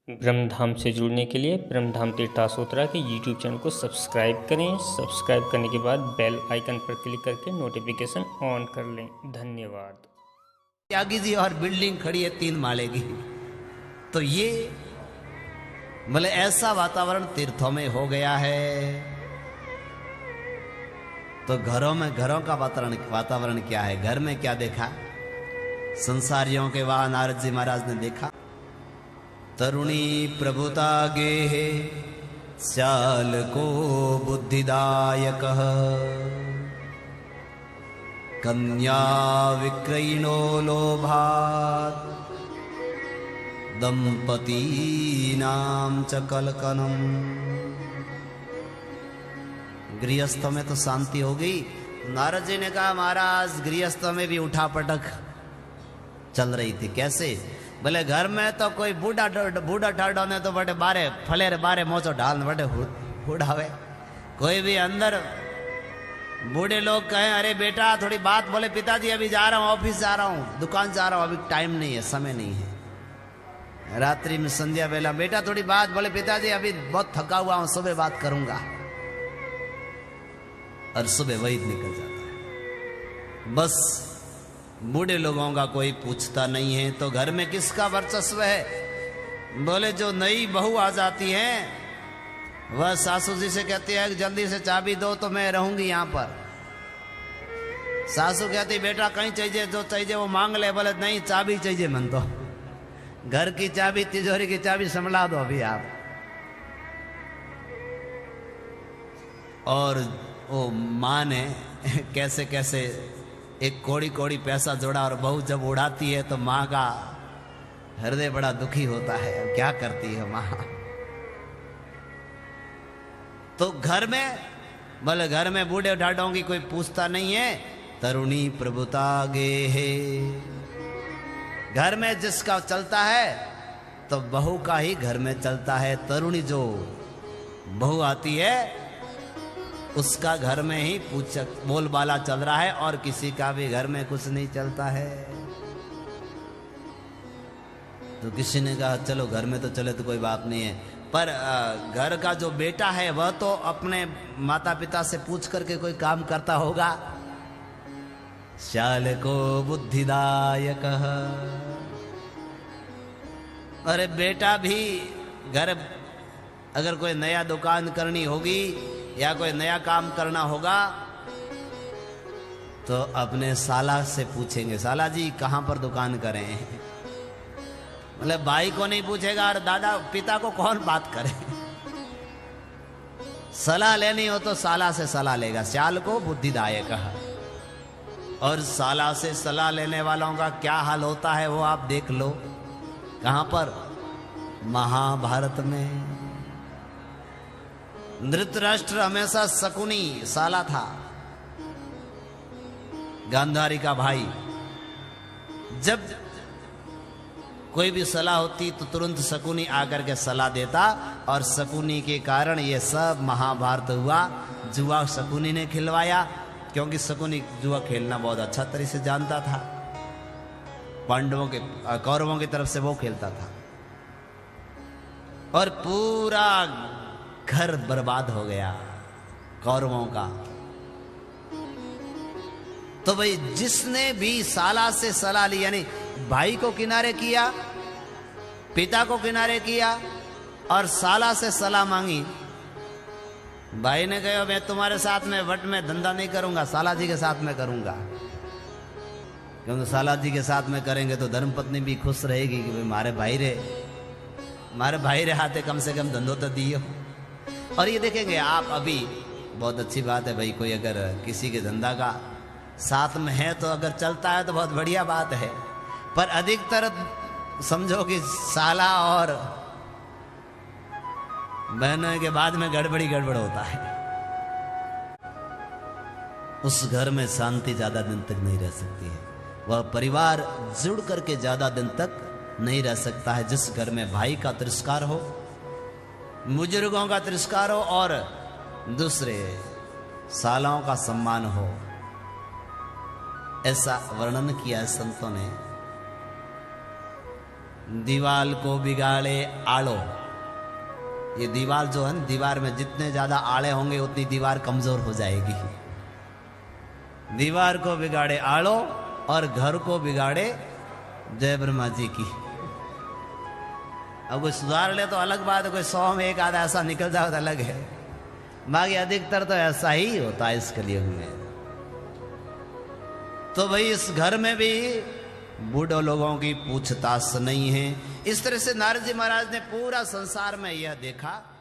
ब्रह्मधाम से जुड़ने के लिए ब्रह्मधाम तीर्थासोत्रा के यूट्यूब चैनल को सब्सक्राइब करें। सब्सक्राइब करने के बाद बेल आइकन पर क्लिक करके नोटिफिकेशन ऑन कर लें। धन्यवाद। त्यागी जी और बिल्डिंग खड़ी है 3 माले की। तो ये बोले ऐसा वातावरण तीर्थों में हो गया है। तो घरों का वातावरण क्या है? घर में क्या देखा? संसारियों के वहां नारद जी महाराज ने देखा, तरुणी प्रभुता गेह श्याल को बुद्धिदायक, कन्या विक्रयिणो लोभात् दंपती नाम च कलकनम। गृहस्थों में तो शांति हो गई। नारद जी ने कहा महाराज गृहस्थों में भी उठा पटक चल रही थी। कैसे? बोले घर में तो कोई बूढ़ा ठाडो ने तो बड़े बारे फलेरे बारे मोचो ढाल बड़े उड़ावे। कोई भी अंदर बूढ़े लोग कहें अरे बेटा थोड़ी बात, बोले पिताजी अभी जा रहा हूँ, ऑफिस जा रहा हूँ, दुकान जा रहा हूँ, अभी टाइम नहीं है, समय नहीं है। रात्रि में संध्या बेला बेटा थोड़ी बात, बोले पिताजी अभी बहुत थका हुआ हूँ, सुबह बात करूंगा। और सुबह वही निकल जाता है। बस बूढ़े लोगों का कोई पूछता नहीं है। तो घर में किसका वर्चस्व है? बोले जो नई बहू आ जाती है वह सासू जी से कहती है जल्दी से चाबी दो तो मैं रहूंगी यहां पर। सासू कहती बेटा कहीं चाहिए, जो चाहिए वो मांग ले। बोले नहीं चाबी चाहिए मन तो, घर की चाबी तिजोरी की चाबी संभला दो अभी आप। और वो माँ ने कैसे कैसे एक कोड़ी कोड़ी पैसा जोड़ा और बहू जब उड़ाती है तो माँ का हृदय बड़ा दुखी होता है। क्या करती है माँ? तो घर में बोले घर में बूढ़े ढाडों की कोई पूछता नहीं है। तरुणी प्रभुता गे है। घर में जिसका चलता है तो बहू का ही घर में चलता है। तरुणी जो बहू आती है उसका घर में ही बोलबाला चल रहा है और किसी का भी घर में कुछ नहीं चलता है। तो किसी ने कहा चलो घर में तो चले तो कोई बात नहीं है, पर घर का जो बेटा है वह तो अपने माता पिता से पूछ करके कोई काम करता होगा। श्याल को बुद्धिदायक। अरे बेटा भी घर अगर कोई नया दुकान करनी होगी या कोई नया काम करना होगा तो अपने साला से पूछेंगे साला जी कहां पर दुकान करें। मतलब भाई को नहीं पूछेगा और दादा पिता को कौन बात करे। सलाह लेनी हो तो साला से सलाह लेगा। श्याल को बुद्धिदायक। और साला से सलाह लेने वालों का क्या हाल होता है वो आप देख लो। कहां पर? महाभारत में। धृतराष्ट्र हमेशा शकुनी साला था, गांधारी का भाई। जब कोई भी सलाह होती तो तुरंत शकुनी आकर के सलाह देता और शकुनी के कारण ये सब महाभारत हुआ। जुआ शकुनी ने खिलवाया क्योंकि शकुनी जुआ खेलना बहुत अच्छा तरह से जानता था। पांडवों के कौरवों की तरफ से वो खेलता था और पूरा घर बर्बाद हो गया कौरवों का। तो भाई जिसने भी साला से सलाह ली, यानी भाई को किनारे किया, पिता को किनारे किया और साला से सलाह मांगी। भाई ने कहा मैं तुम्हारे साथ में वट में धंधा नहीं करूंगा, साला जी के साथ में करूंगा। क्योंकि साला जी के साथ में करेंगे तो धर्मपत्नी भी खुश रहेगी कि भाई मारे भाई रे हाथे कम से कम धंधो तो दियो। और ये देखेंगे आप अभी बहुत अच्छी बात है भाई, कोई अगर किसी के धंधा का साथ में है तो अगर चलता है तो बहुत बढ़िया बात है। पर अधिकतर समझो कि साला और बहनों के बाद में गड़बड़ होता है। उस घर में शांति ज्यादा दिन तक नहीं रह सकती है। वह परिवार जुड़ करके ज्यादा दिन तक नहीं रह सकता है। जिस घर में भाई का तिरस्कार हो, बुजुर्गों का तिरस्कार हो और दूसरे सालों का सम्मान हो, ऐसा वर्णन किया है संतों ने। दीवाल को बिगाड़े आड़ो। ये दीवार जो है, दीवार में जितने ज्यादा आड़े होंगे उतनी दीवार कमजोर हो जाएगी। दीवार को बिगाड़े आड़ो और घर को बिगाड़े जय ब्रह्मा जी की। अब कोई सुधार ले तो अलग बात है, कोई 100 में एक आधा ऐसा निकल जाए तो अलग है, बाकी अधिकतर तो ऐसा ही होता है इस कलयुग में। तो भाई इस घर में भी बूढ़े लोगों की पूछताछ नहीं है। इस तरह से नारद जी महाराज ने पूरा संसार में यह देखा